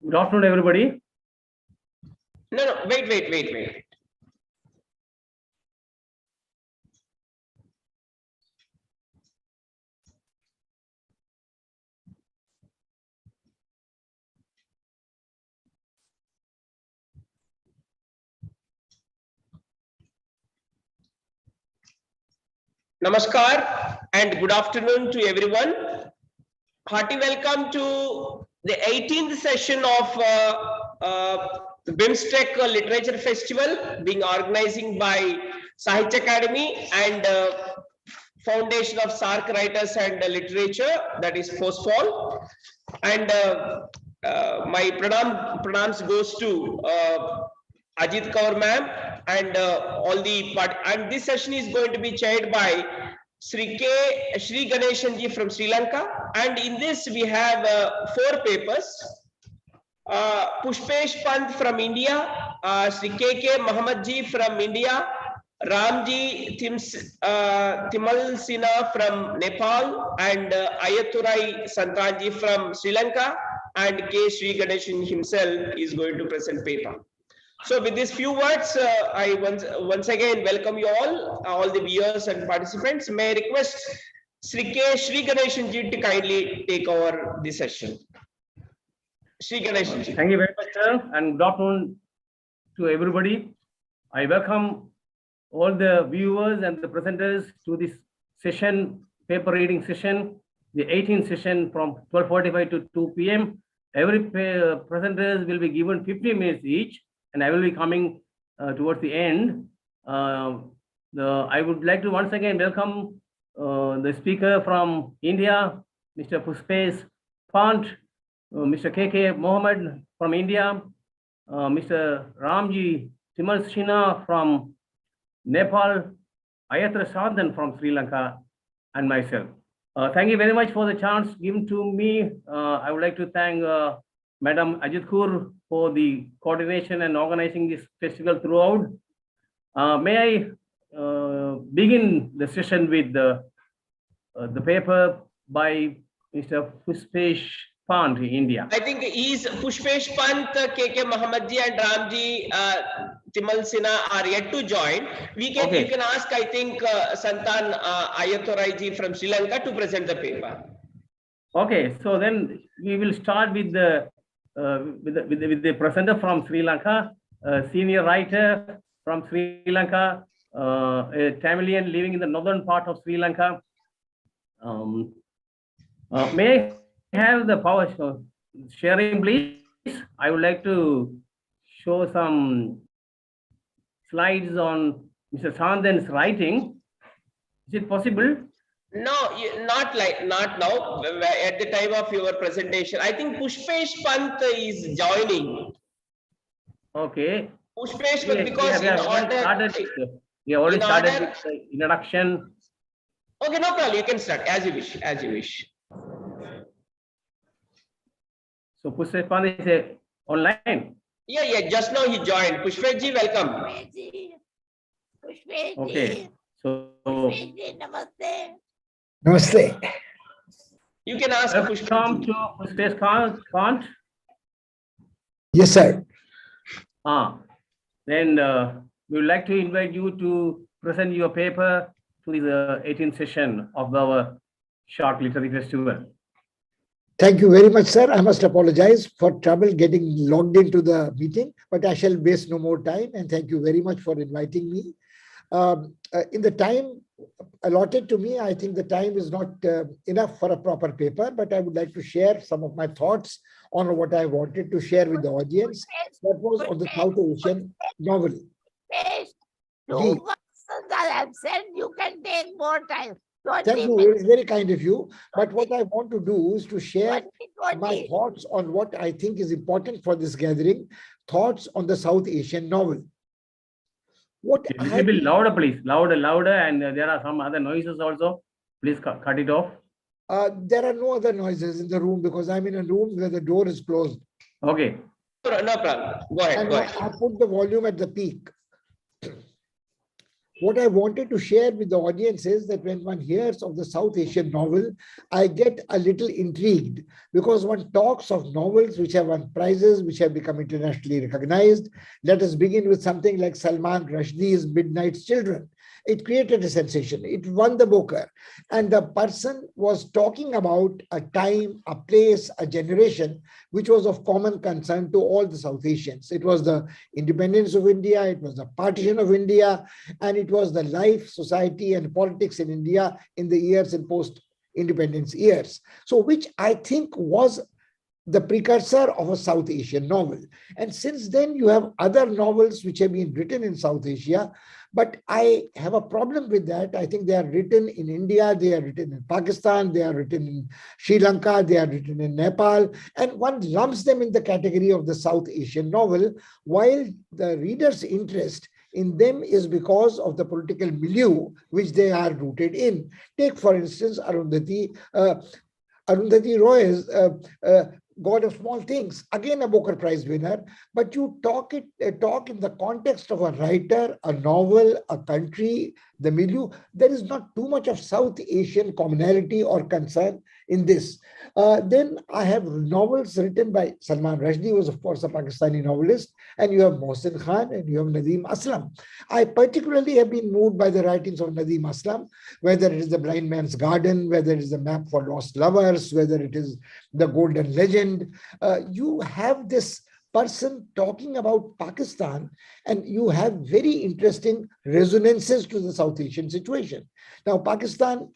Good afternoon, everybody. No, wait. Namaskar and good afternoon to everyone. Hearty welcome to the 18th session of BIMSTEC Literature Festival being organized by Sahitya Academy and Foundation of SARC Writers and Literature, that is FOSFOL. And my pranams goes to Ajit Kaur ma'am and all the part. And this session is going to be chaired by Sri Ganeshan ji from Sri Lanka. And in this we have 4 papers. Pushpesh Pant from India, Sri KK Muhammad ji from India, Ramji Timal Sina from Nepal, and Ayaturai Santanji from Sri Lanka, and K. Sri Ganeshan himself is going to present paper. So with these few words, I once again welcome you all the viewers and participants. May I request Sri K. Sri Ganeshan ji to kindly take over the session. Sri Ganeshan ji. Thank you very much, sir, and good afternoon to everybody. I welcome all the viewers and the presenters to this session, paper reading session, the 18th session from 12:45 to 2 p.m. Every presenters will be given 15 minutes each, and I will be coming towards the end. I would like to once again welcome the speaker from India, Mr. Pushpesh Pant, Mr. KK Mohammed from India, Mr. Ramji Timal Sina from Nepal, Ayatra Sandhan from Sri Lanka, and myself. Thank you very much for the chance given to me. I would like to thank Madam Ajit Kaur for the coordination and organizing this festival throughout. May I begin the session with the paper by Mr. Pushpesh Pant, India. I think he's Pushpesh Pant, KK Muhammad ji and Ramji Timal Sina are yet to join. You can ask, I think, Santan Ayathorai ji from Sri Lanka to present the paper. Okay, so then we will start with the presenter from Sri Lanka, senior writer from Sri Lanka, a Tamilian living in the northern part of Sri Lanka. May I have the power sharing, please? I would like to show some slides on Mr. Sandhan's writing. Is it possible? No, not now. At the time of your presentation, I think Pushpesh Pant is joining. Okay. Pushpesh Pant, because we already started with the introduction. Okay, no problem. You can start as you wish. As you wish. So Pushpesh Pant is online. Yeah. Just now he joined. Pushpesh ji, welcome. Pushpesh ji. Okay. So Pushpesh ji, namaste. Namaste. You can ask Pushpesh. Welcome to Pushpesh Pant. Yes, sir. Then we would like to invite you to present your paper to the 18th session of our short literary festival. Thank you very much, sir. I must apologize for trouble getting logged into the meeting, but I shall waste no more time. And thank you very much for inviting me. In the time allotted to me, I think the time is not enough for a proper paper, but I would like to share some of my thoughts on what I wanted to share with the audience. That was on the South Asian novel. Two persons are absent. You can take more time. Thank you. It is very kind of you. But what I want to do is to share my thoughts on what I think is important for this gathering, thoughts on the South Asian novel. A little bit louder, please. Louder, and there are some other noises also. Please cut it off. There are no other noises in the room because I'm in a room where the door is closed. Okay. No problem. Go ahead. I put the volume at the peak. what I wanted to share with the audience is that when one hears of the South Asian novel, I get a little intrigued because one talks of novels which have won prizes, which have become internationally recognized. Let us begin with something like Salman Rushdie's Midnight's Children. It created a sensation. It won the Booker. And the person was talking about a time, a place, a generation, which was of common concern to all the South Asians. It was the independence of India, it was the partition of India, and it was the life, society, and politics in India in the years and post-independence years. So which I think was the precursor of a South Asian novel. And since then, you have other novels which have been written in South Asia, but I have a problem with that. I think they are written in India, they are written in Pakistan, they are written in Sri Lanka, they are written in Nepal, and one lumps them in the category of the South Asian novel, while the reader's interest in them is because of the political milieu which they are rooted in. Take, for instance, Arundhati Roy's God of Small Things, again a Booker Prize winner, but you talk in the context of a writer, a novel, a country, the milieu. There is not too much of South Asian commonality or concern in this. Then I have novels written by Salman Rushdie, who was of course a Pakistani novelist, and you have Mohsin Khan and you have Nadeem Aslam. I particularly have been moved by the writings of Nadeem Aslam, whether it is The Blind Man's Garden, whether it is The Map for Lost Lovers, whether it is The Golden Legend. You have this person talking about Pakistan, and you have very interesting resonances to the South Asian situation. Now, Pakistan,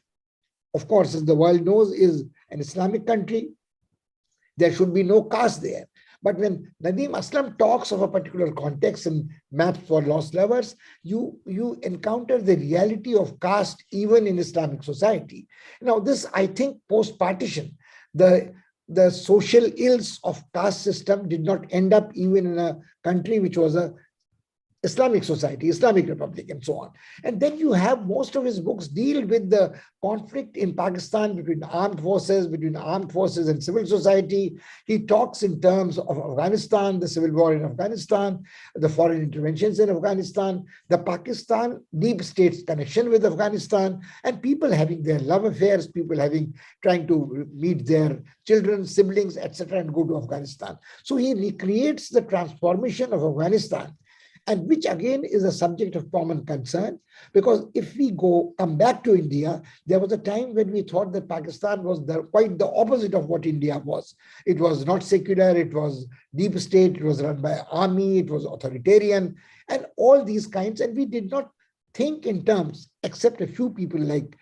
of course, as the world knows, is an Islamic country. There should be no caste there. But when Nadeem Aslam talks of a particular context in Maps for Lost Lovers, you encounter the reality of caste even in Islamic society. Now, this, I think, post-partition, the social ills of caste system did not end up even in a country which was a Islamic society, Islamic Republic, and so on. And then you have most of his books deal with the conflict in Pakistan between armed forces and civil society. He talks in terms of Afghanistan, the civil war in Afghanistan, the foreign interventions in Afghanistan, the Pakistan deep state's connection with Afghanistan, and people having their love affairs, people trying to meet their children, siblings, etc., and go to Afghanistan. So he recreates the transformation of Afghanistan, and which again is a subject of common concern, because if we come back to India, there was a time when we thought that Pakistan was quite the opposite of what India was. It was not secular, it was deep state, it was run by army, it was authoritarian, and all these kinds, and we did not think in terms, except a few people like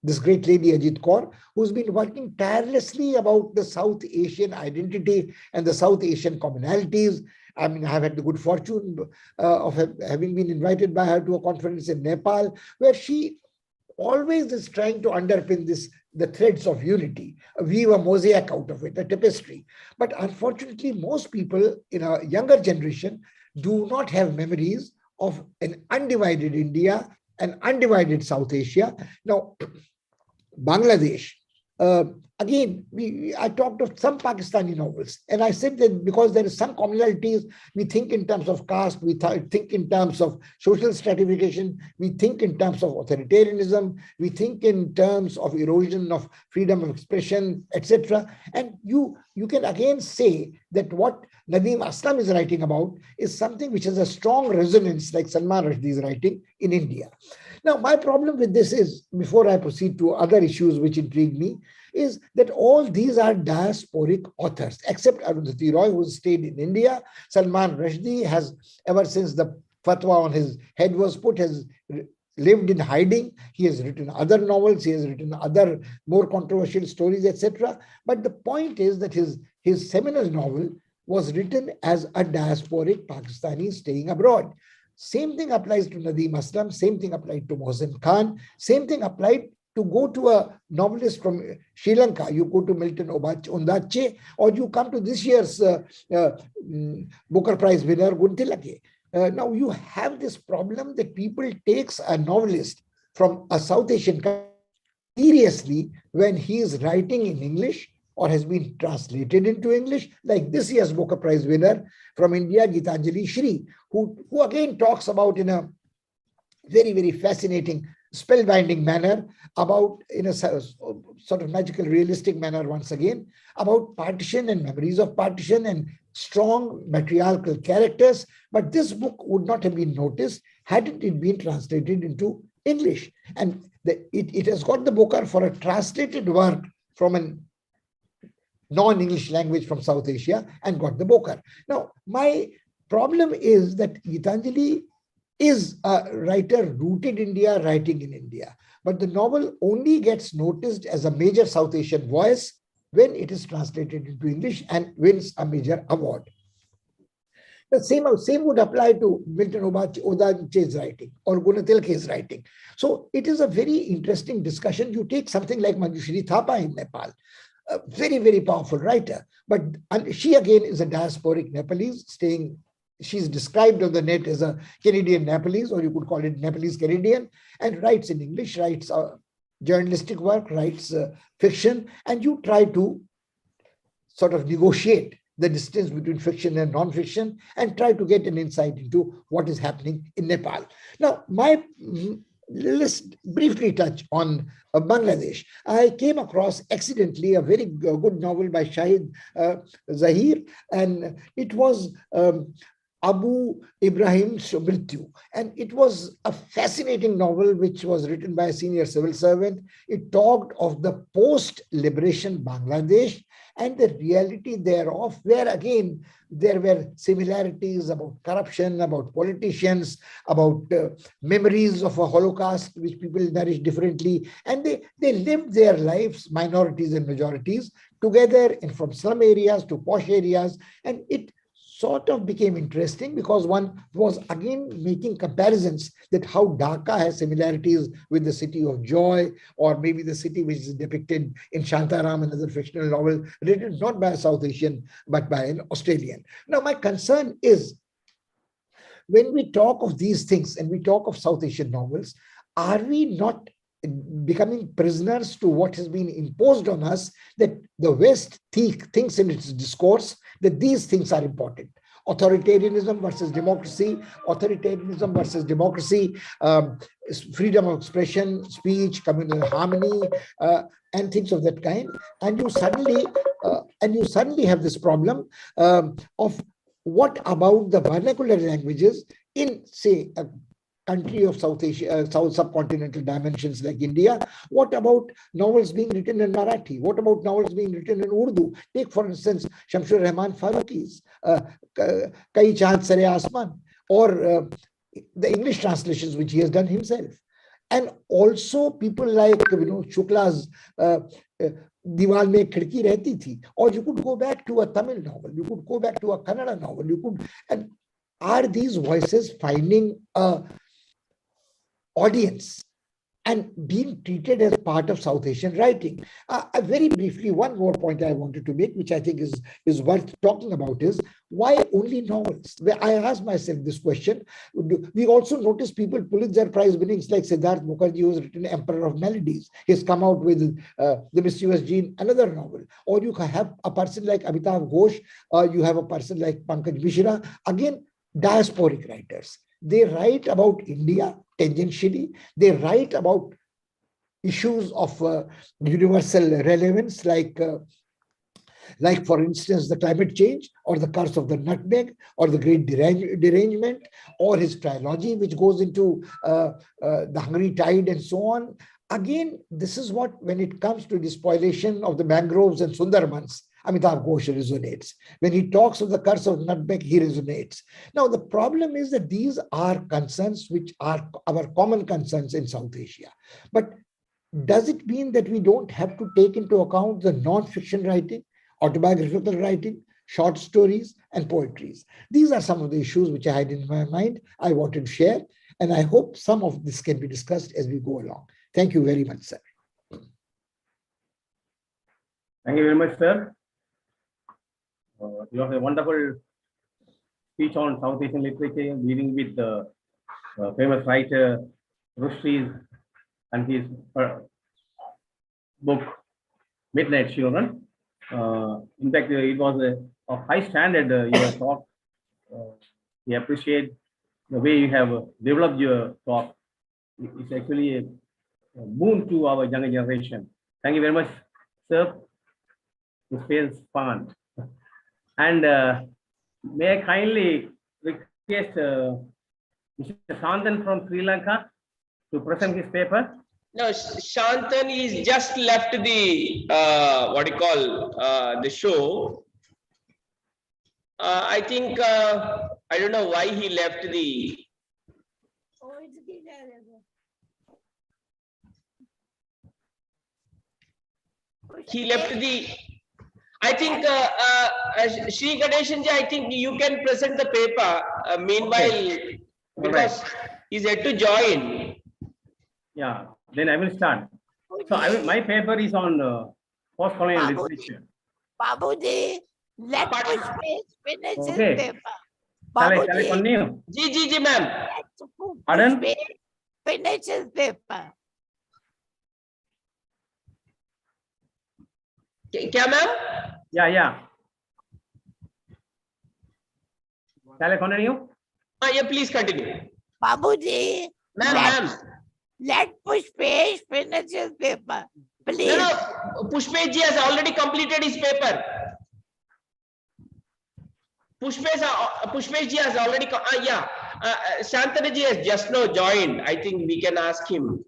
this great lady Ajit Kaur, who's been working tirelessly about the South Asian identity and the South Asian commonalities. I mean, I've had the good fortune of having been invited by her to a conference in Nepal, where she always is trying to underpin the threads of unity, weave a mosaic out of it, a tapestry. But unfortunately, most people in a younger generation do not have memories of an undivided India, an undivided South Asia. Now, Bangladesh, again, I talked of some Pakistani novels, and I said that because there is some commonalities, we think in terms of caste, we think in terms of social stratification, we think in terms of authoritarianism, we think in terms of erosion of freedom of expression, etc. And you can again say that what Nadeem Aslam is writing about is something which has a strong resonance, like Salman Rushdie is writing in India. Now, my problem with this is, before I proceed to other issues which intrigue me, is that all these are diasporic authors, except Arundhati Roy, who stayed in India. Salman Rushdie has, ever since the fatwa on his head was put, has lived in hiding. He has written other novels, he has written other more controversial stories, etc. But the point is that his seminal novel was written as a diasporic Pakistani staying abroad. Same thing applies to Nadeem Aslam, same thing applied to Mohsin Khan, same thing applied to go to a novelist from Sri Lanka. You go to Milton Ondaatje, or you come to this year's Booker Prize winner, Guntilake. Now you have this problem that people takes a novelist from a South Asian country seriously when he is writing in English or has been translated into English, like this year's Booker Prize winner from India, Gitanjali Shri, who again talks about in a very, very fascinating, spellbinding manner about, in a sort of magical, realistic manner, once again, about partition and memories of partition and strong matriarchal characters. But this book would not have been noticed hadn't it been translated into English. And it has got the Booker for a translated work from a non-English language from South Asia and got the Booker. Now, my problem is that Gitanjali is a writer rooted in India, writing in India. But the novel only gets noticed as a major South Asian voice when it is translated into English and wins a major award. The same would apply to Milton Odache's writing or Gunatilke's writing. So it is a very interesting discussion. You take something like Manjushri Thapa in Nepal, a very, very powerful writer. But she again is a diasporic Nepalese staying. She's described on the net as a Canadian Nepalese, or you could call it Nepalese Canadian, and writes in English, writes journalistic work, writes fiction, and you try to sort of negotiate the distance between fiction and non-fiction and try to get an insight into what is happening in Nepal. Now, let's briefly touch on Bangladesh. I came across accidentally a very good novel by Shahid Zahir, and it was Abu Ibrahim's Mrityu. And it was a fascinating novel which was written by a senior civil servant. It talked of the post-liberation Bangladesh and the reality thereof, where again, there were similarities about corruption, about politicians, about memories of a Holocaust, which people nourish differently. And they lived their lives, minorities and majorities, together, and from slum areas to posh areas. And it sort of became interesting because one was again making comparisons that how Dhaka has similarities with the city of joy, or maybe the city which is depicted in Shantaram, another fictional novel written not by a South Asian, but by an Australian. Now, my concern is when we talk of these things and we talk of South Asian novels, are we not becoming prisoners to what has been imposed on us, that the West thinks in its discourse that these things are important? Authoritarianism versus democracy, freedom of expression, speech, communal harmony, and things of that kind. And you suddenly have this problem of what about the vernacular languages in, say, a country of South Asia, South subcontinental dimensions like India? What about novels being written in Marathi? What about novels being written in Urdu? Take, for instance, Shamsur Rahman Farooqi's Kai Chaand Sare Asman, or the English translations which he has done himself. And also people like, Shukla's Diwal Mein Khidki Rehti Thi. Or you could go back to a Tamil novel, you could go back to a Kannada novel, and are these voices finding a audience and being treated as part of South Asian writing? Very briefly, one more point I wanted to make, which I think is worth talking about, is why only novels? I asked myself this question. We also notice people Pulitzer Prize winnings like Siddharth Mukherjee, who has written Emperor of Melodies. He's come out with The Mischievous Gene, another novel. Or you have a person like Amitav Ghosh, you have a person like Pankaj Mishra, again, diasporic writers. They write about India tangentially. They write about issues of universal relevance, like for instance, the climate change, or the curse of the nutmeg, or the great derangement, or his trilogy, which goes into the Hungry Tide and so on. Again, this is what, when it comes to the spoliation of the mangroves and Sundarbans, Amitav Ghosh resonates. When he talks of the curse of nutmeg, he resonates. Now, the problem is that these are concerns which are our common concerns in South Asia. But does it mean that we don't have to take into account the non-fiction writing, autobiographical writing, short stories, and poetries? These are some of the issues which I had in my mind I wanted to share, and I hope some of this can be discussed as we go along. Thank you very much, sir. Thank you very much, sir. You have a wonderful speech on South Asian literature, dealing with the famous writer Rushdie and his book Midnight Children. In fact, it was a high standard your talk. We appreciate the way you have developed your talk. It's actually a boon to our younger generation. Thank you very much, sir. This feels fun. And may I kindly request Mr. Shantan from Sri Lanka to present his paper? No, Shantan is just left the the show. I think I don't know why he left the. Oh, it's He left the. I think Shri Ganeshanji, I think you can present the paper. Meanwhile, because he's yet to join. Yeah, then I will start. So my paper is on post-colonial Babuji. literature. Babuji, let But- Pushpesh finish his Okay. paper. Shall I Babuji, continue? Ji, ma'am. let Pardon? Pushpesh finish his paper. Kya, ma'am? Yeah. Shall I continue? Yeah, please continue. Babuji, Ma'am. let Pushpesh finish his paper. Please. No, Pushpesh ji has already completed his paper. Pushpesh ji has already, Shantanu ji has just now joined. I think we can ask him.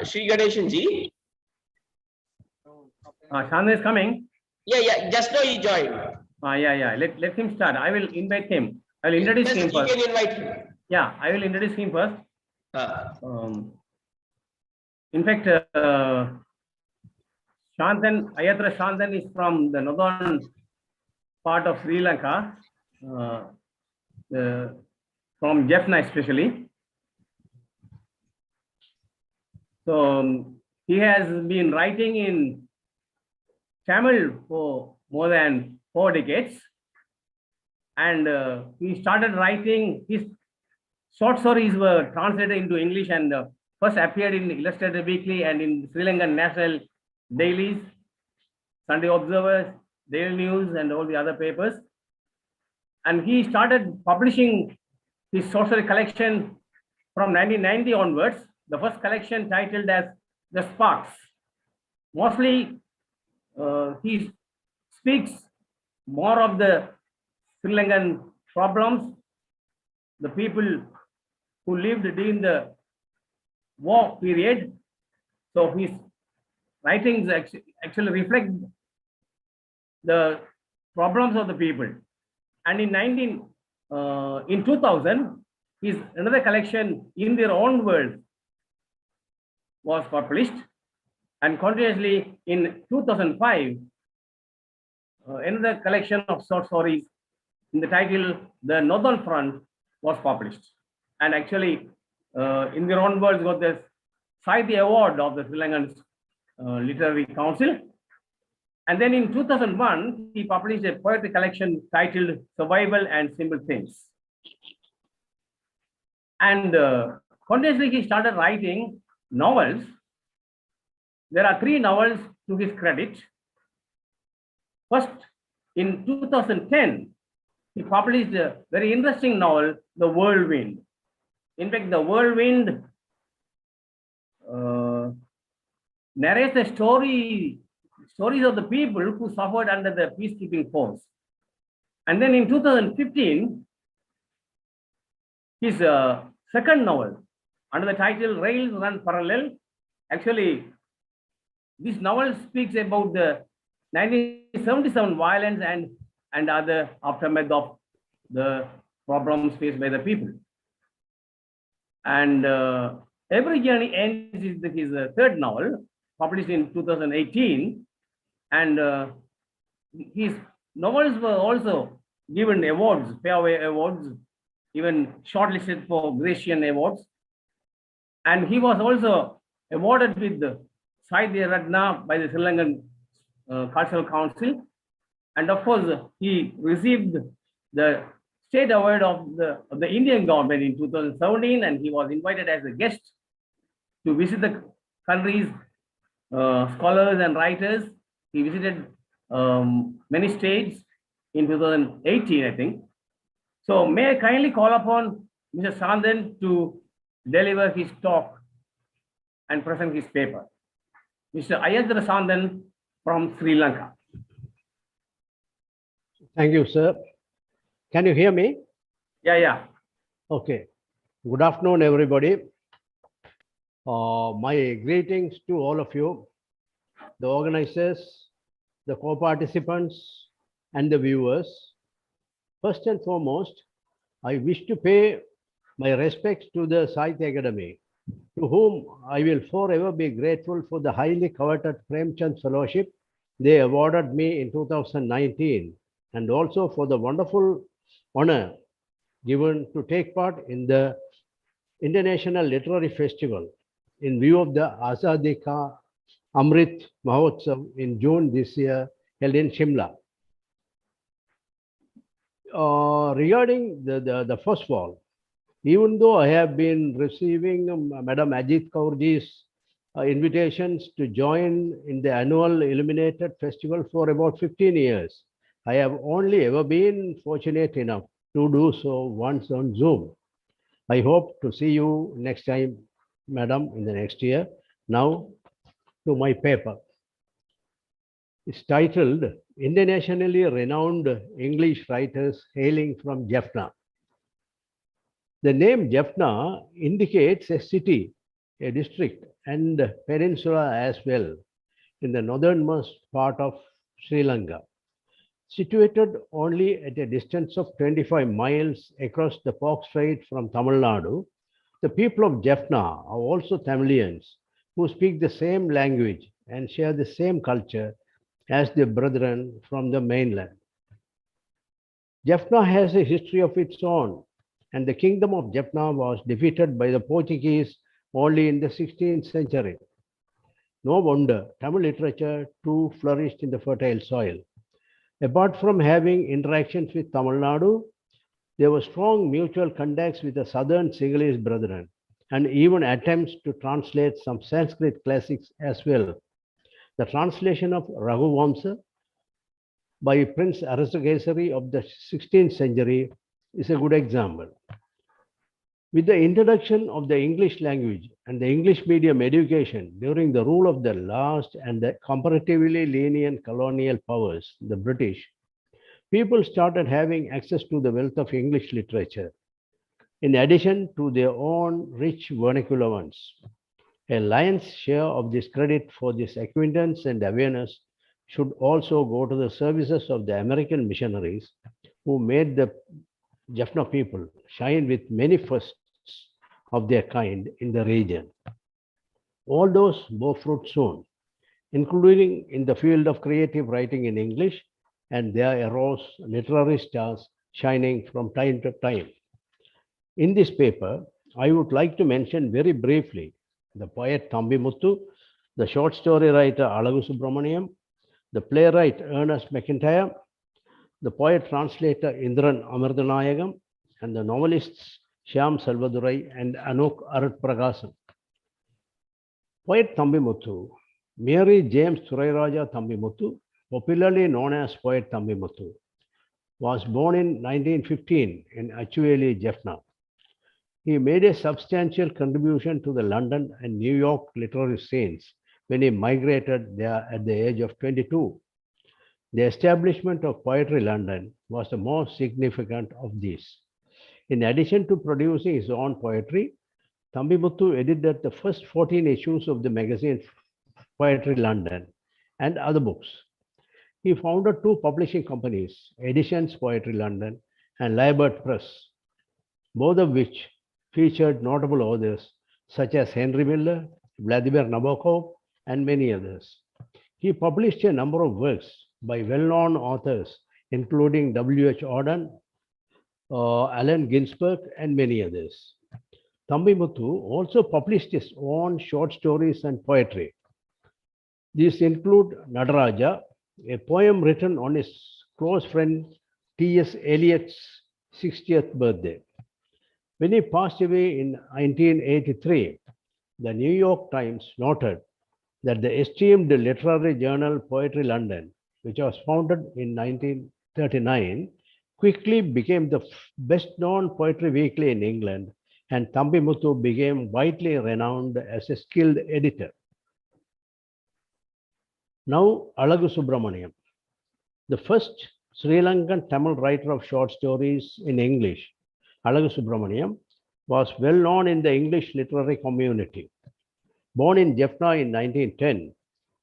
Shri Ganeshan ji. Shantan is coming. Yeah, just now he joined. Yeah. Let him start. I will invite him. I will introduce Yes, him you first. can invite him. Yeah, I will introduce him first. In fact, Ayatra Shantan is from the northern part of Sri Lanka, from Jaffna especially. So he has been writing in Tamil for more than 4 decades. And he started writing, his short stories were translated into English and first appeared in Illustrated Weekly and in Sri Lankan national dailies, Sunday Observer, Daily News, and all the other papers. And he started publishing his short story collection from 1990 onwards. The first collection titled as The Sparks. Mostly, he speaks more of the Sri Lankan problems, the people who lived during the war period. So his writings actually reflect the problems of the people. And in 2000, his another collection, In Their Own World, was published. And continuously in 2005, another collection of short stories in the title The Northern Front was published. And actually, In Their Own Words got the Sahitya Award of the Sri Lankan Literary Council. And then in 2001, he published a poetry collection titled Survival and Simple Things. And continuously, he started writing novels. There are 3 novels to his credit. First, in 2010, he published a very interesting novel, The Whirlwind. In fact, The Whirlwind narrates the stories of the people who suffered under the peacekeeping force. And then in 2015, his second novel, under the title Rails Run Parallel. Actually, this novel speaks about the 1977 violence and other aftermath of the problems faced by the people. And Every Journey Ends is his third novel, published in 2018. And his novels were also given awards, Fairway Awards, even shortlisted for Gratian Awards. And he was also awarded with the Sahitya Ratna by the Sri Lankan Cultural Council. And of course, he received the State Award of the Indian government in 2017, and he was invited as a guest to visit the country's scholars and writers. He visited many states in 2018, I think. So may I kindly call upon Mr. Shantan to deliver his talk and present his paper. Mr. Ayadra Sandan from Sri Lanka. Thank you, sir. Can you hear me? Yeah. Okay. Good afternoon, everybody. My greetings to all of you, the organizers, the co-participants, and the viewers. First and foremost, I wish to pay my respects to the Sahitya Academy, to whom I will forever be grateful for the highly coveted Premchand Fellowship they awarded me in 2019, and also for the wonderful honor given to take part in the International Literary Festival in view of the Azadi Ka Amrit Mahotsav in June this year held in Shimla. Regarding the first of all, even though I have been receiving Madam Ajit Kaurji's invitations to join in the annual Illuminated Festival for about 15 years, I have only ever been fortunate enough to do so once on Zoom. I hope to see you next time, Madam, in the next year. Now to my paper. It's titled Internationally Renowned English Writers Hailing from Jaffna. The name Jaffna indicates a city, a district, and a peninsula as well in the northernmost part of Sri Lanka. Situated only at a distance of 25 miles across the Pork Strait from Tamil Nadu, the people of Jaffna are also Tamilians who speak the same language and share the same culture as their brethren from the mainland. Jaffna has a history of its own, and the kingdom of Jaffna was defeated by the Portuguese only in the 16th century. No wonder Tamil literature too flourished in the fertile soil. Apart from having interactions with Tamil Nadu, there were strong mutual contacts with the southern Sinhalese brethren, and even attempts to translate some Sanskrit classics as well. The translation of Raghuvamsa by Prince Arasagesari of the 16th century is a good example. With the introduction of the English language and the English medium education during the rule of the last and the comparatively lenient colonial powers, the British, people started having access to the wealth of English literature, in addition to their own rich vernacular ones. A lion's share of this credit for this acquaintance and awareness should also go to the services of the American missionaries who made the Jaffna people shine with many firsts of their kind in the region. All those bore fruit soon, including in the field of creative writing in English, and there arose literary stars shining from time to time. In this paper, I would like to mention very briefly the poet Thambi Muthu, the short story writer Alagu Subramaniam, the playwright Ernest McIntyre, the poet translator Indran Amirdanayagam, and the novelists Shyam Salvadurai and Anuk Arutprakasan. Poet Thambi Muthu, Mary James Thurairaja Thambi Muthu, popularly known as Poet Thambi Muthu, was born in 1915 in Achueli, Jaffna. He made a substantial contribution to the London and New York literary scenes when he migrated there at the age of 22. The establishment of Poetry London was the most significant of these. In addition to producing his own poetry, Thambi Muthu edited the first 14 issues of the magazine Poetry London and other books. He founded two publishing companies, Editions Poetry London and Lyrebird Press, both of which featured notable authors such as Henry Miller, Vladimir Nabokov, and many others. He published a number of works by well-known authors, including W.H. Auden, Allen Ginsberg, and many others. Thambi Muthu also published his own short stories and poetry. These include Nadaraja, a poem written on his close friend T.S. Eliot's 60th birthday. When he passed away in 1983, the New York Times noted that the esteemed literary journal Poetry London, which was founded in 1939, quickly became the best-known poetry weekly in England and Thambimuthu became widely renowned as a skilled editor. Now, Alagu Subramaniam, the first Sri Lankan Tamil writer of short stories in English, Alagu Subramaniam, was well known in the English literary community. Born in Jaffna in 1910,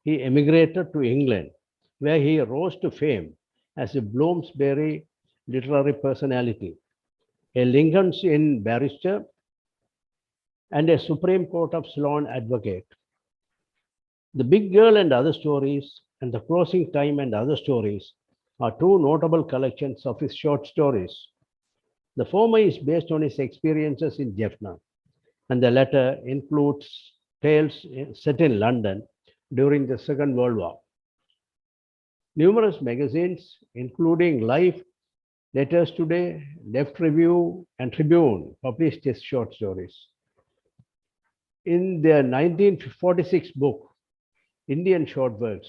he emigrated to England, where he rose to fame as a Bloomsbury literary personality, a Lincoln's Inn barrister, and a Supreme Court of Ceylon advocate. The Big Girl and Other Stories and The Closing Time and Other Stories are two notable collections of his short stories. The former is based on his experiences in Jaffna, and the latter includes tales set in London during the Second World War. Numerous magazines, including Life, Letters Today, Left Review, and Tribune, published his short stories. In their 1946 book, Indian Short Works,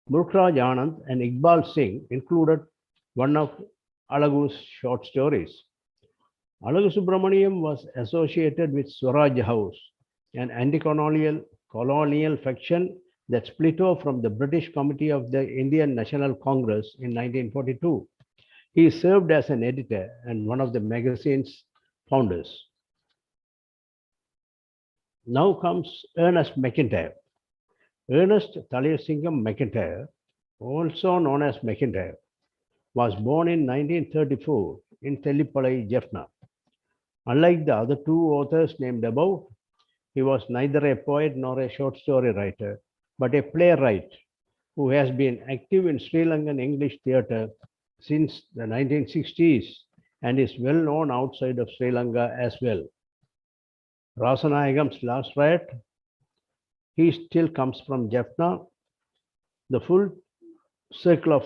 Mulkraj Anand and Iqbal Singh included one of Alagu's short stories. Alagu Subramaniam was associated with Swaraj House, an anti-colonial faction that split off from the British Committee of the Indian National Congress in 1942. He served as an editor and one of the magazine's founders. Now comes Ernest McIntyre. Ernest Thalayasingam McIntyre, also known as McIntyre, was born in 1934 in Tellipalai, Jaffna. Unlike the other two authors named above, he was neither a poet nor a short story writer, but a playwright who has been active in Sri Lankan English theatre since the 1960s and is well known outside of Sri Lanka as well. Rasanayagam's Last Riot, he still comes from Jaffna, The Full Circle of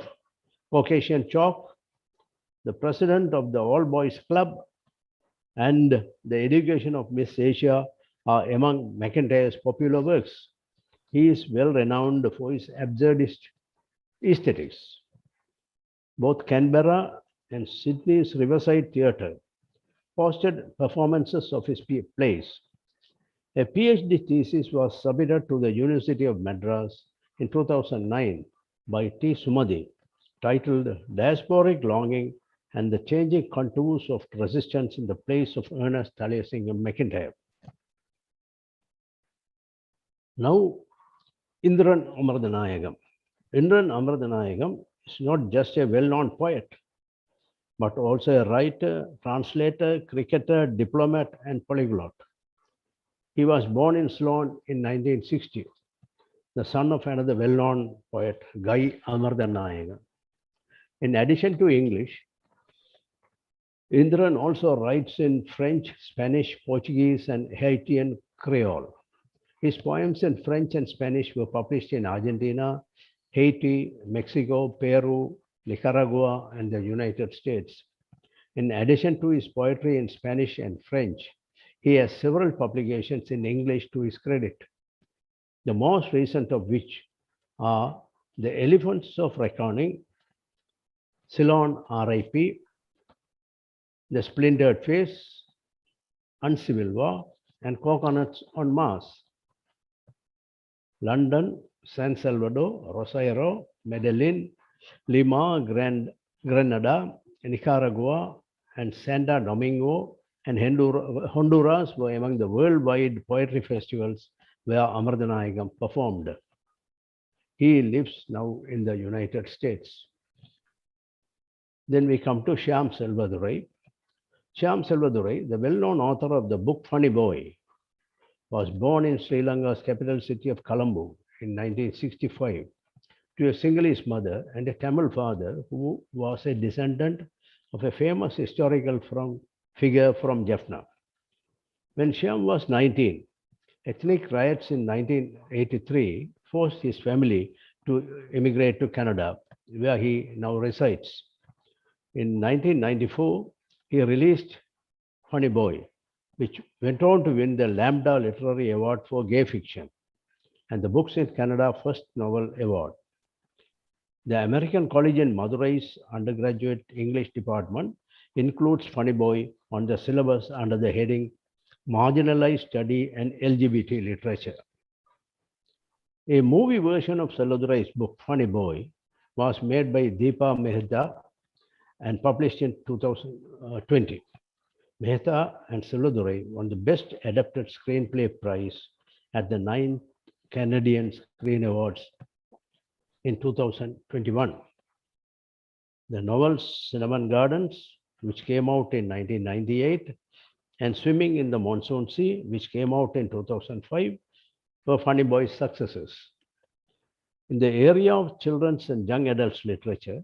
Caucasian Chalk, the president of the All Boys Club, and The Education of Miss Asia are among McIntyre's popular works. He is well renowned for his absurdist aesthetics. Both Canberra and Sydney's Riverside Theatre hosted performances of his plays. A PhD thesis was submitted to the University of Madras in 2009 by T. Sumadi, titled Diasporic Longing and the Changing Contours of Resistance in the Place of Ernest Thalayasingam McIntyre. Now, Indran Amarthanayagam. Indran Amarthanayagam is not just a well-known poet, but also a writer, translator, cricketer, diplomat, and polyglot. He was born in Ceylon in 1960, the son of another well-known poet, Guy Amarthanayagam. In addition to English, Indran also writes in French, Spanish, Portuguese, and Haitian Creole. His poems in French and Spanish were published in Argentina, Haiti, Mexico, Peru, Nicaragua, and the United States. In addition to his poetry in Spanish and French, he has several publications in English to his credit, the most recent of which are The Elephants of Reckoning, Ceylon R.I.P., The Splintered Face, Uncivil War, and Coconuts on Mars. London, San Salvador, Rosario, Medellin, Lima, Grenada, Nicaragua, and Santo Domingo and Honduras were among the worldwide poetry festivals where Amarthanayagam performed. He lives now in the United States. Then we come to Shyam Selvadurai. Shyam Selvadurai, the well-known author of the book Funny Boy, was born in Sri Lanka's capital city of Colombo in 1965 to a Sinhalese mother and a Tamil father who was a descendant of a famous historical figure from Jaffna. When Shyam was 19, ethnic riots in 1983 forced his family to immigrate to Canada, where he now resides. In 1994, he released Funny Boy, which went on to win the Lambda Literary Award for Gay Fiction and the Books in Canada First Novel Award. The American College in Madurai's undergraduate English department includes Funny Boy on the syllabus under the heading Marginalized Study and LGBT Literature. A movie version of Salladurai's book, Funny Boy, was made by Deepa Mehta and published in 2020. Mehta and Salladurai won the Best Adapted Screenplay Prize at the 9th Canadian Screen Awards in 2021. The novels Cinnamon Gardens, which came out in 1998, and Swimming in the Monsoon Sea, which came out in 2005, were Funny Boy's successes. In the area of children's and young adults literature,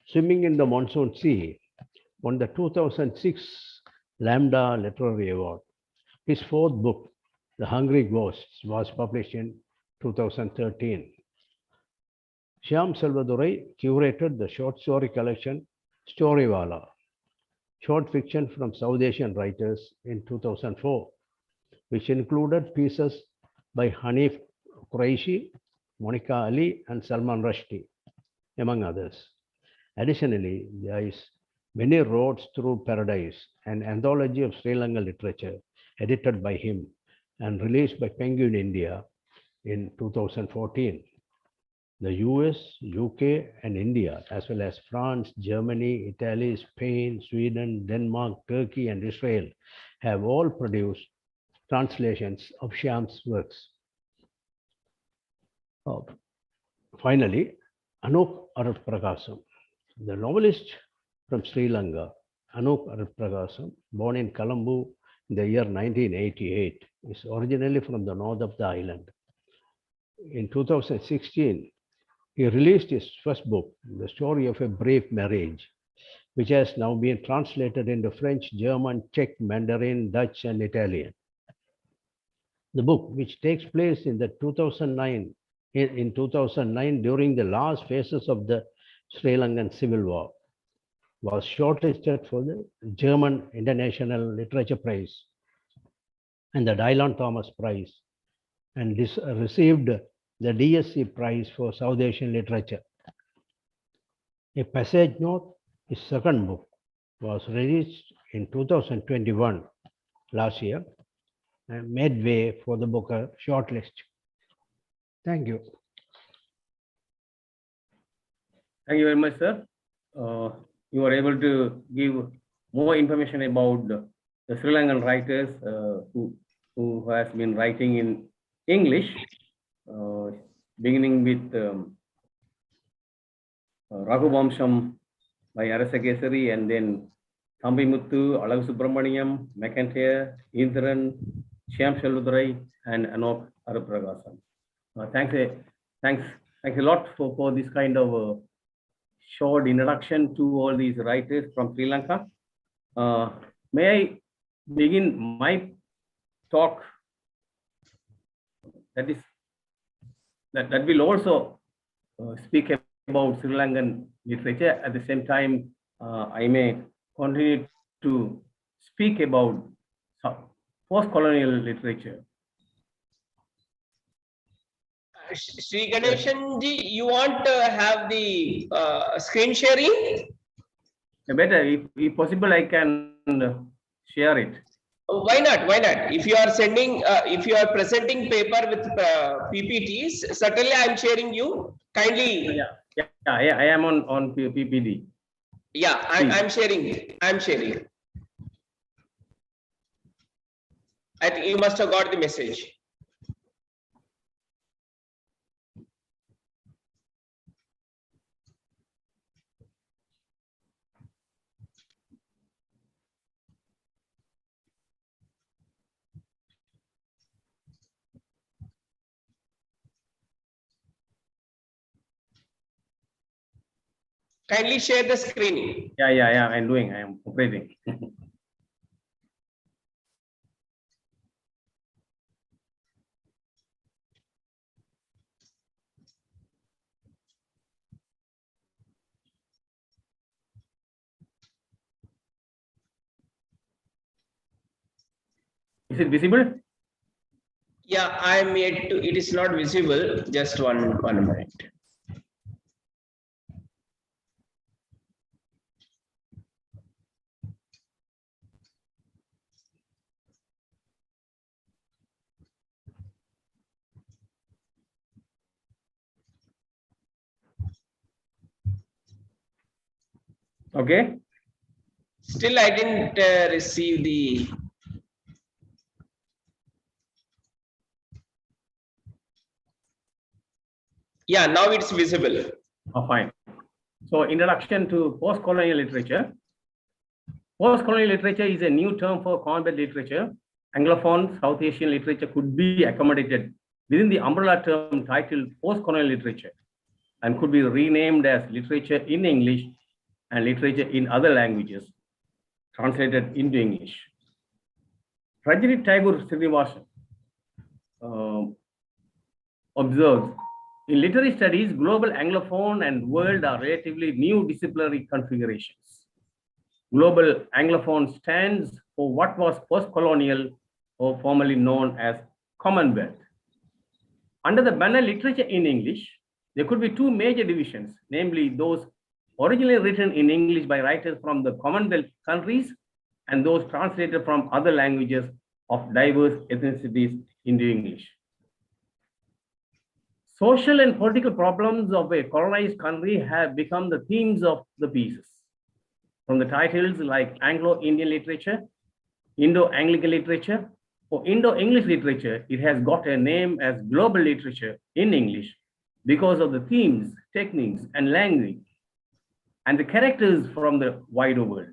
Swimming in the Monsoon Sea won the 2006 Lambda Literary Award. His fourth book, The Hungry Ghosts, was published in 2013. Shyam Selvadurai curated the short story collection Storywala, short fiction from South Asian writers in 2004, which included pieces by Hanif Qureshi, Monica Ali, and Salman Rushdie, among others. Additionally, there is Many Roads Through Paradise, an anthology of Sri Lankan literature edited by him and released by Penguin India in 2014. The US, UK, and India, as well as France, Germany, Italy, Spain, Sweden, Denmark, Turkey, and Israel, have all produced translations of Shyam's works. Finally, Anup Aruprakasam, the novelist from Sri Lanka, Anup Aruprakasam, born in Colombo in the year 1988, is originally from the north of the island. In 2016, he released his first book, The Story of a Brave Marriage, which has now been translated into French, German, Czech, Mandarin, Dutch, and Italian. The book, which takes place in 2009 during the last phases of the Sri Lankan Civil War, was shortlisted for the German International Literature Prize and the Dylan Thomas Prize, and received the DSC Prize for South Asian Literature. A Passage Note, his second book, was released in 2021, last year, and made way for the Booker shortlist. Thank you. Thank you very much, sir. You were able to give more information about the Sri Lankan writers who has been writing in English, beginning with Raghuvamsham by Arasakesari, and then Thambi Muthu, Alagu Subramaniam, McIntyre, Indran, Shyam Selvadurai, and Anup Aruprakasam. Thanks a lot for this kind of short introduction to all these writers from Sri Lanka. May I begin my talk? That will also speak about Sri Lankan literature. At the same time, I may continue to speak about post-colonial literature. Sri Ganeshan ji, you want to have the screen sharing? Better, if possible, I can share it. Why not? Why not? If you are sending, if you are presenting paper with PPTs, certainly I am sharing you. Kindly. Yeah, I am on PPD. Yeah, I'm sharing. I'm sharing. I think you must have got the message. Kindly share the screen. Yeah, I am operating. Is it visible? Yeah, I am yet to, it is not visible. Just one minute. Okay. Still, I didn't receive the. Yeah, now it's visible. Oh, fine. So introduction to post-colonial literature. Post-colonial literature is a new term for combat literature. Anglophone South Asian literature could be accommodated within the umbrella term titled post-colonial literature and could be renamed as literature in English and literature in other languages translated into English. Rajini Tagore Srinivasan observes, in literary studies, global Anglophone and world are relatively new disciplinary configurations. Global Anglophone stands for what was post-colonial or formerly known as Commonwealth. Under the banner literature in English, there could be two major divisions, namely those originally written in English by writers from the Commonwealth countries and those translated from other languages of diverse ethnicities into English. Social and political problems of a colonized country have become the themes of the pieces. From the titles like Anglo-Indian literature, Indo-Anglican literature, or Indo-English literature, it has got a name as global literature in English because of the themes, techniques, and language, and the characters from the wider world.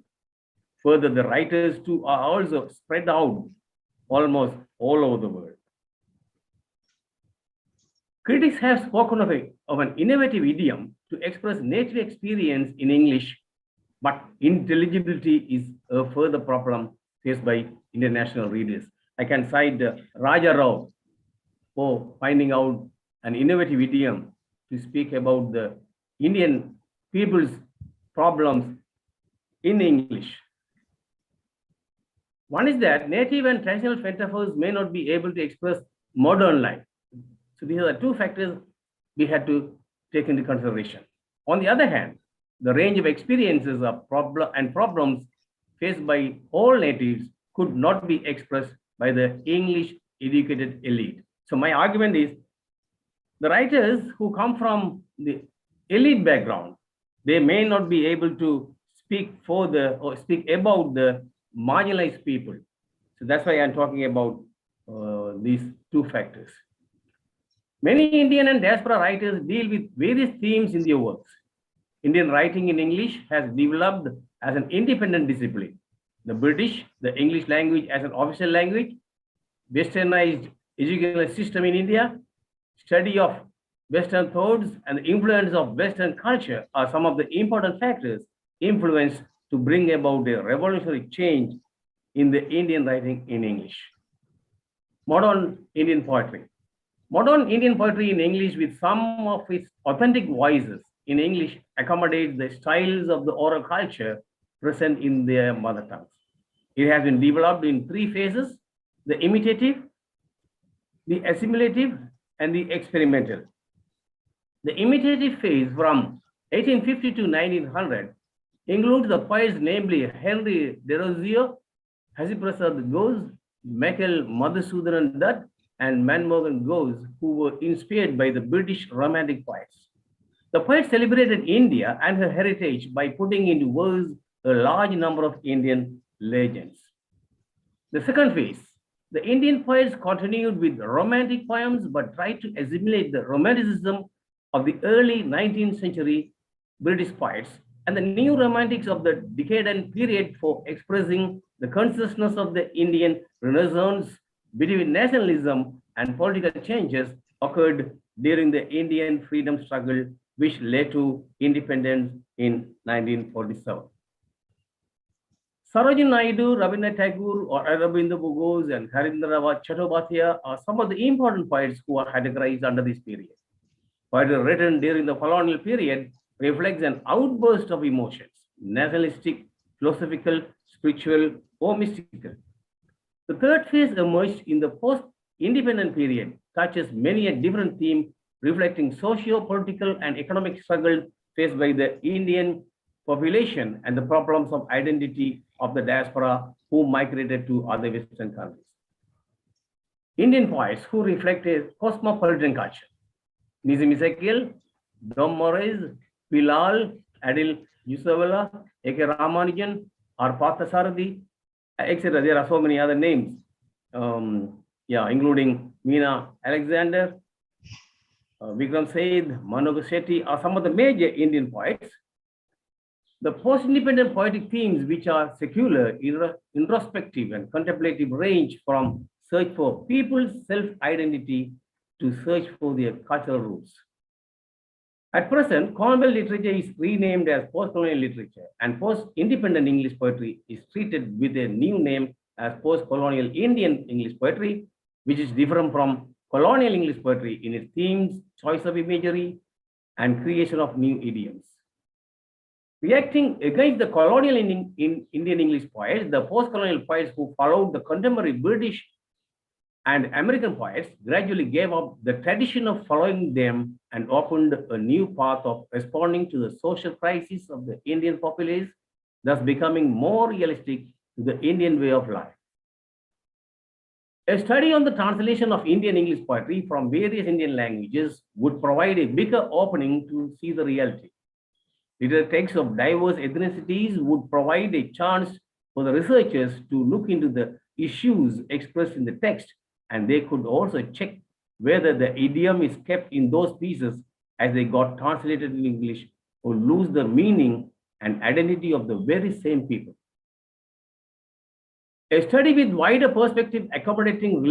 Further, the writers too are also spread out almost all over the world. Critics have spoken of an innovative idiom to express native experience in English, but intelligibility is a further problem faced by international readers. I can cite Raja Rao for finding out an innovative idiom to speak about the Indian people's problems in English. One is that native and traditional metaphors may not be able to express modern life. So these are the two factors we had to take into consideration. On the other hand, the range of experiences of problems faced by all natives could not be expressed by the English educated elite. So my argument is the writers who come from the elite background, they may not be able to speak for the or speak about the marginalized people. So that's why I'm talking about these two factors. Many Indian and diaspora writers deal with various themes in their works. Indian writing in English has developed as an independent discipline. The British, the English language as an official language, westernized educational system in India, study of Western thoughts, and the influence of Western culture are some of the important factors influenced to bring about a revolutionary change in the Indian writing in English. Modern Indian poetry. Modern Indian poetry in English with some of its authentic voices in English accommodates the styles of the oral culture present in their mother tongues. It has been developed in three phases: the imitative, the assimilative, and the experimental. The imitative phase from 1850 to 1900 includes the poets namely Henry Desrosiers, Hasiprasad Ghosh, Michael Madhusudanan Dutt, and Manmohan Ghosh, who were inspired by the British Romantic poets. The poet celebrated India and her heritage by putting into verse a large number of Indian legends. The second phase, the Indian poets continued with romantic poems but tried to assimilate the romanticism of the early 19th century British poets and the new romantics of the decadent period for expressing the consciousness of the Indian Renaissance between nationalism and political changes occurred during the Indian freedom struggle, which led to independence in 1947. Sarojini Naidu, Rabindranath Tagore, or Aurobindo Ghosh, and Harindranath Chattopadhyay are some of the important poets who are categorized under this period. Poetry written during the colonial period reflects an outburst of emotions, nationalistic, philosophical, spiritual, or mystical. The third phase emerged in the post-independent period, touches many a different theme, reflecting socio-political and economic struggles faced by the Indian population and the problems of identity of the diaspora who migrated to other Western countries. Indian poets who reflect a cosmopolitan culture. Nizam Ezekiel, Dom Moraes, Bilal, Adil Yusavella, A.K. Ramanujan, R. Parthasarathi, etc. There are so many other names, including Meena Alexander, Vikram Said, Manohar Shetty are some of the major Indian poets. The post-independent poetic themes, which are secular, introspective, and contemplative, range from search for people's self-identity to search for their cultural roots. At present, Commonwealth literature is renamed as post-colonial literature, and post-independent English poetry is treated with a new name as post-colonial Indian English poetry, which is different from colonial English poetry in its themes, choice of imagery, and creation of new idioms. Reacting against the colonial Indian English poets, the post-colonial poets who followed the contemporary British and American poets gradually gave up the tradition of following them and opened a new path of responding to the social crisis of the Indian populace, thus becoming more realistic to the Indian way of life. A study on the translation of Indian English poetry from various Indian languages would provide a bigger opening to see the reality. Literary texts of diverse ethnicities would provide a chance for the researchers to look into the issues expressed in the text, and they could also check whether the idiom is kept in those pieces as they got translated in English or lose the meaning and identity of the very same people. A study with wider perspective accommodating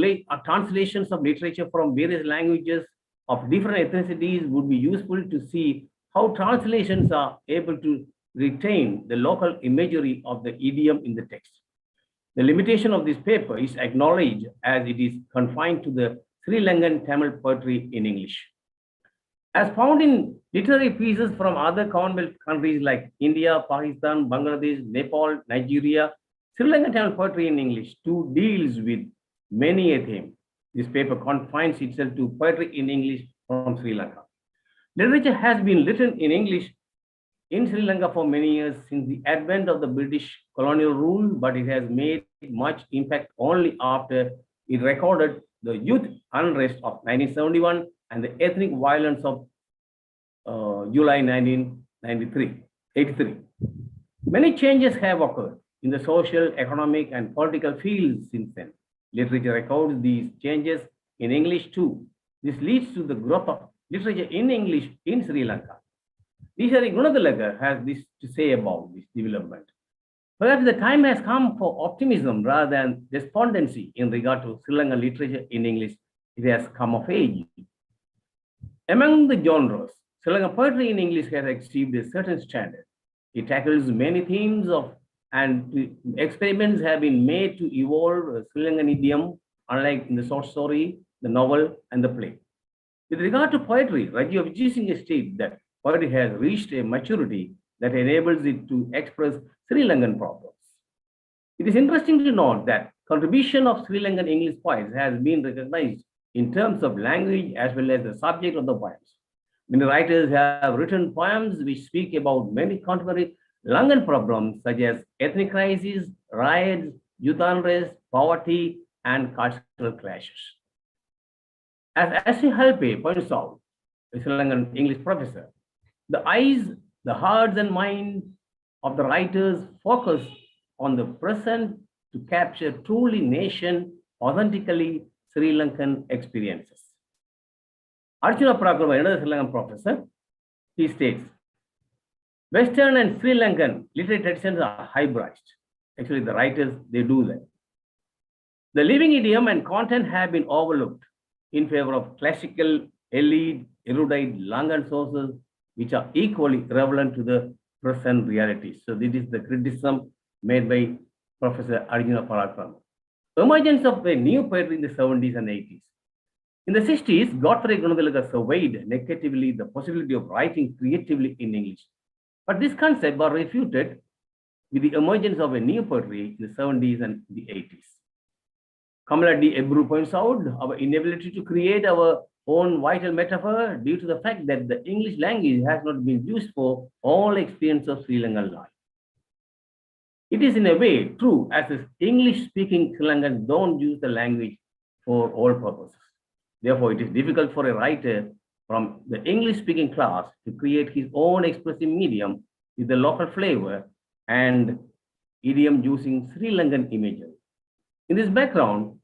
translations of literature from various languages of different ethnicities would be useful to see how translations are able to retain the local imagery of the idiom in the text. The limitation of this paper is acknowledged as it is confined to the Sri Lankan Tamil poetry in English. As found in literary pieces from other Commonwealth countries like India, Pakistan, Bangladesh, Nepal, Nigeria, Sri Lankan Tamil poetry in English too deals with many a theme. This paper confines itself to poetry in English from Sri Lanka. Literature has been written in English in Sri Lanka for many years since the advent of the British colonial rule, but it has made much impact only after it recorded the youth unrest of 1971 and the ethnic violence of July 1983. Many changes have occurred in the social, economic, and political fields since then. Literature records these changes in English too. This leads to the growth of literature in English in Sri Lanka. Dictionary Gunadalaga has this to say about this development. Perhaps the time has come for optimism rather than despondency in regard to Sri Lankan literature in English. It has come of age. Among the genres, Sri Lankan poetry in English has achieved a certain standard. It tackles many themes and experiments have been made to evolve a Sri Lankan idiom, unlike in the short story, the novel, and the play. With regard to poetry, Rajiv Vijayasinghe states that poetry has reached a maturity that enables it to express Sri Lankan problems. It is interesting to note that contribution of Sri Lankan English poets has been recognized in terms of language as well as the subject of the poems. Many writers have written poems which speak about many contemporary Lankan problems such as ethnic crises, riots, youth unrest, poverty, and cultural clashes. As S.C. Halpe points out, a Sri Lankan English professor, the eyes, the hearts, and minds of the writers focus on the present to capture truly nation, authentically Sri Lankan experiences. Arjuna Prakrama, another Sri Lankan professor, he states, Western and Sri Lankan literary traditions are hybridized. Actually, the writers, they do that. The living idiom and content have been overlooked in favor of classical, elite, erudite Lankan sources, which are equally relevant to the present reality. So this is the criticism made by Professor Arjuna Parakrama. Emergence of a new poetry in the 70s and 80s. In the 60s, Godfrey Gunadalaga surveyed negatively the possibility of writing creatively in English. But this concept was refuted with the emergence of a new poetry in the 70s and the 80s. Kamala D. Ebru points out our inability to create our own vital metaphor due to the fact that the English language has not been used for all experience of Sri Lankan life. It is in a way true as the English-speaking Sri Lankans don't use the language for all purposes. Therefore, it is difficult for a writer from the English-speaking class to create his own expressive medium with the local flavor and idiom using Sri Lankan imagery. In this background,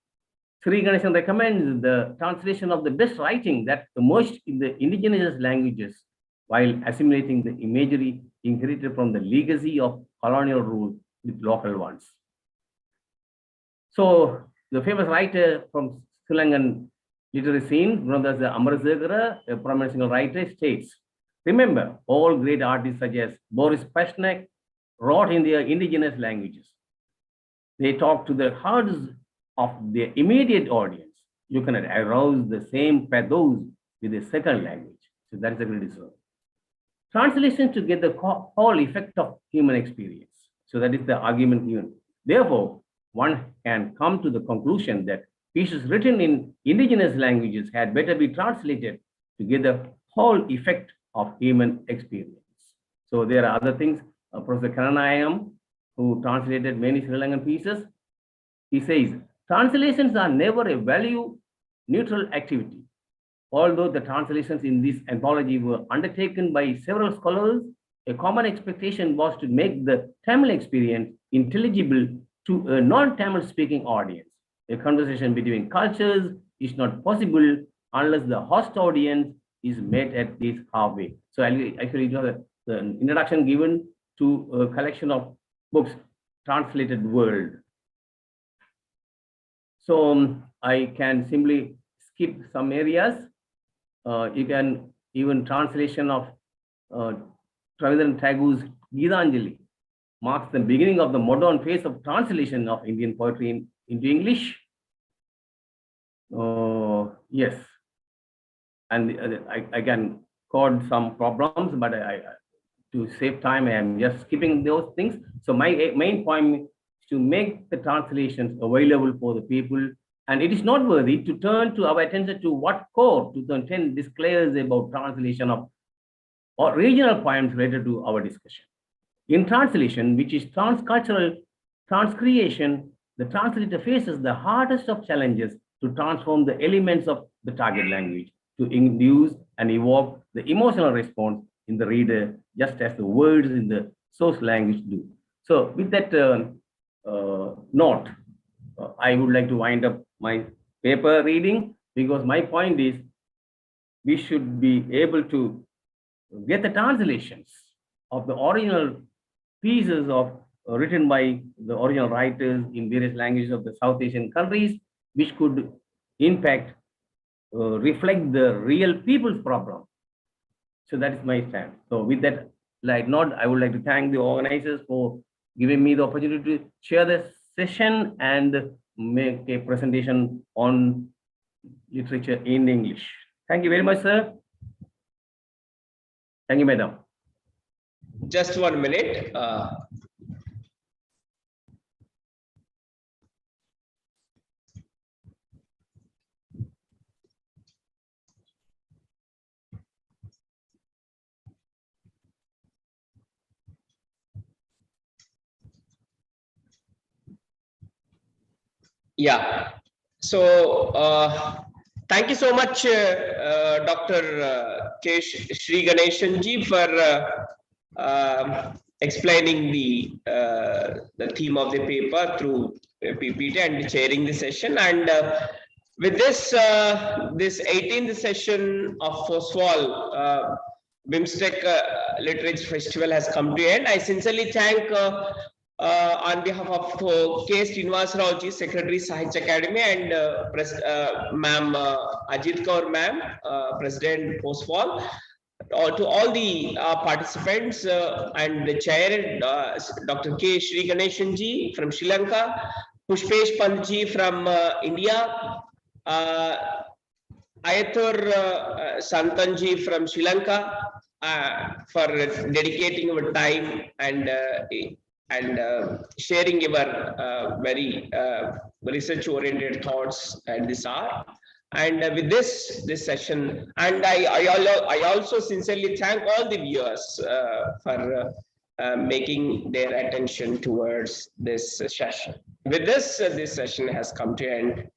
Sri Ganesan recommends the translation of the best writing that emerged in the indigenous languages while assimilating the imagery inherited from the legacy of colonial rule with local ones. So the famous writer from Sri Lankan literary scene, known as Amarasegara, a prominent single writer, states, remember, all great artists such as Boris Pasternak wrote in their indigenous languages. They talk to the hearts of their immediate audience. You cannot arouse the same pathos with a second language. So that is a great result. Translations to get the whole effect of human experience. So that is the argument given. Therefore, one can come to the conclusion that pieces written in indigenous languages had better be translated to get the whole effect of human experience. So there are other things. Professor Karanayam, who translated many Sri Lankan pieces, he says, translations are never a value-neutral activity. Although the translations in this anthology were undertaken by several scholars, a common expectation was to make the Tamil experience intelligible to a non-Tamil speaking audience. A conversation between cultures is not possible unless the host audience is met at least halfway. So actually, it was the introduction given to a collection of books, Translated World. So I can simply skip some areas. You can even translation of Rabindranath Tagore's Gitanjali marks the beginning of the modern phase of translation of Indian poetry into English. Yes, and I can code some problems, but to save time, I am just skipping those things. So my main point is to make the translations available for the people. And it is noteworthy to turn to our attention to what Core 2010 declares about translation of or regional poems related to our discussion. In translation, which is transcultural transcreation, the translator faces the hardest of challenges to transform the elements of the target language to induce and evoke the emotional response in the reader, just as the words in the source language do. So with that note, I would like to wind up my paper reading, because my point is we should be able to get the translations of the original pieces of written by the original writers in various languages of the South Asian countries, which could in fact reflect the real people's problem. So that is my stand. So with that light note, I would like to thank the organizers for giving me the opportunity to share the session and make a presentation on literature in English. Thank you very much, sir. Thank you, madam. Just 1 minute. Yeah. So thank you so much, Dr. K. Sri Ganesan ji, for explaining the theme of the paper through PPT and chairing the session. And with this, this 18th session of FOSWAL BIMSTEC Literature Festival has come to end. I sincerely thank on behalf of K. Srinivas Rao ji, Secretary Sahitya Academy, and Ma'am Ajit Kaur Ma'am, President FOSWAL, to all the participants and the chair, Dr. K. Sri Ganesan ji from Sri Lanka, Pushpesh Pant ji from India, Ayathur Santan ji from Sri Lanka, for dedicating our time and sharing your very research-oriented thoughts at this hour. And with this session, and I also sincerely thank all the viewers for making their attention towards this session. With this, this session has come to end.